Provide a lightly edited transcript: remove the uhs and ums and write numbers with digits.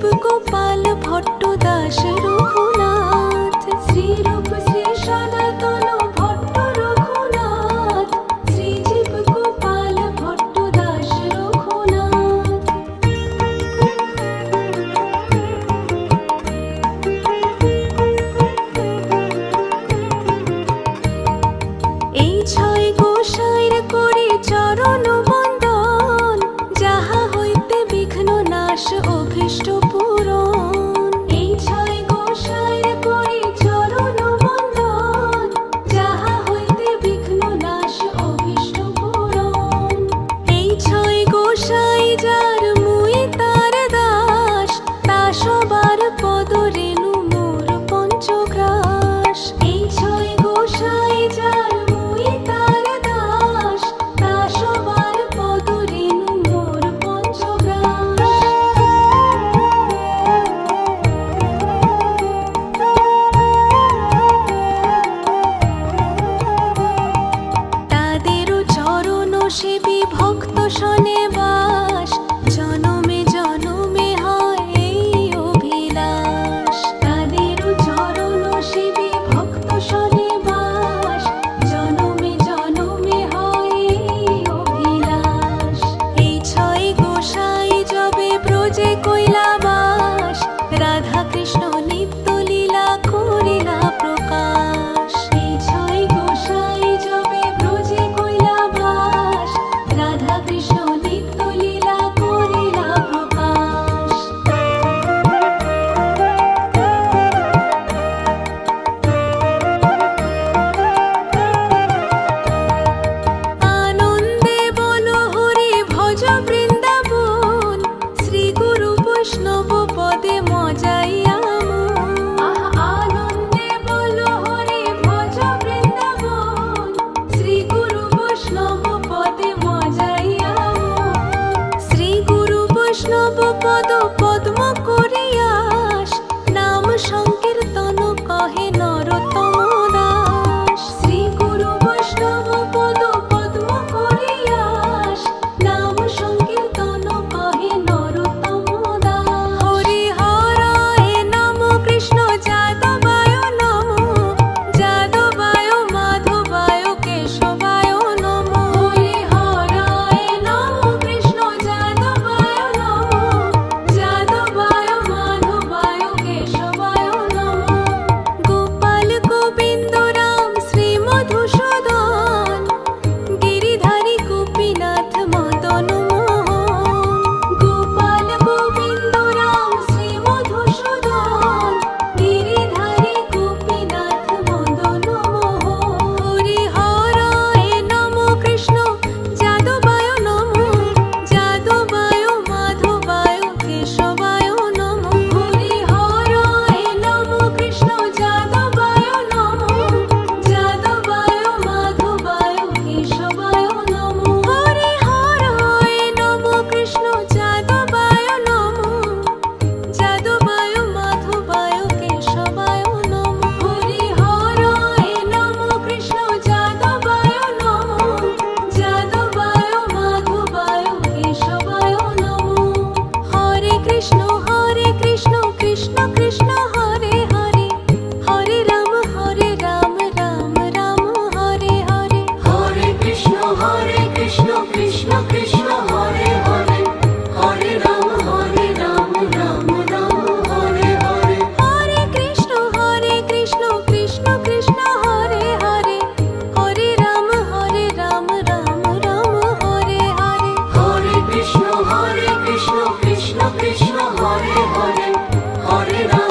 জীব গোপাল ভট্ট দাস রঘুনাথ, শ্রীরূপ শ্রী সনাতন ভট্ট রঘুনাথ, শ্রীজীব গোপাল ভট্ট দাস রঘুনাথ। এই ছয় গোসাইর করে চরণ বন্দন, যাহা হইতে বিঘ্ন নাশ অভীষ্ট পূরণ। এই ছয় গোসাইর করে চরণ বন্দন, যাহা হইতে বিঘ্ন নাশ অভীষ্ট পূরণ। এই ছয় গোসাই যার মুই তার দাস, তা সবার পদ রেণু মোর পঞ্চগ্রাস। এই ছয় গোসাই যার মুই তার দাস, তা সবার পদ রেণু মোর পঞ্চগ্রাস। তাদেরও চরণ সেবী ভক্ত শনে বাস, জনমে জনমে হয় এই অভিলাষ। তাদেরও চরণ সেবী ভক্ত শনে বাস, জনমে জনমে হয় এই অভিলাষ। এই ছয় গোসাই যবে ব্রজে কইলা বাস, রাধা কৃষ্ণ নিত্য লীলা করিলা প্রকাশ। এই ছয় গোসাই যবে ব্রজে কইলা বাস, রাধা কৃষ্ণ নিত্য লীলা করিলা প্রকাশ। আনন্দে বলো হরি ভজ বৃন্দাবন, শ্রী গুরু বৈষ্ণব পদে মজাইয়া মন। আনন্দে বলো হরি ভজ বৃন্দাবন, শ্রী গুরু বৈষ্ণব পদে মজাইয়া মন। শ্রী গুরু বৈষ্ণব পদ পদ্ম করিয়াস, নাম সংকীর্তন কহে নরোত্তম দাস। শ্রী গুরু বৈষ্ণব পদ পদ্ম করিয়াস, নাম সংকীর্তন কহে নরোত্তম দাস। হরি হরায় নম কৃষ্ণ যাদবায় নম, যাদবায় মাধবায় কেশবায় নম। হরি হরায় নম কৃষ্ণ যাদবায় নম, যাদবায় মাধবায় কেশবায় নম। গোপাল গোবিন্দ রাম শ্রী মধুসূদন, গিরিধারী গোপীনাথ মদন মোহন। গোপাল গোবিন্দ রাম শ্রী মধুসূদন, গিরিধারী গোপীনাথ মদন মোহন। হরি হরায় নম কৃষ্ণ যাদবায় নম, যাদবায় মাধবায় কেশবায় নম। হরি হরায় নম কৃষ্ণ যাদবায় নম, যাদবায় মাধবায় কেশবায় নম। হরি হরায় নম কৃষ্ণ যাদবায় নম, যাদবায় মাধবায় কেশবায় নম। হরি হরায় নম কৃষ্ণ যাদবায় নম, যাদবায় মাধবায় কেশবায় নম। হরে কৃষ্ণ কৃষ্ণ কৃষ্ণ হরে হরে, হরে রাম রাম রাম হরে হরে। হরে কৃষ্ণ কৃষ্ণ কৃষ্ণ হরে হরে, হরে রাম রাম রাম হরে হরে। হরে কৃষ্ণ কৃষ্ণ কৃষ্ণ হরে হরে, হরে রাম রাম রাম হরে হরে। হরে কৃষ্ণ কৃষ্ণ কৃষ্ণ কৃষ্ণ হরে হরে, হরে রাম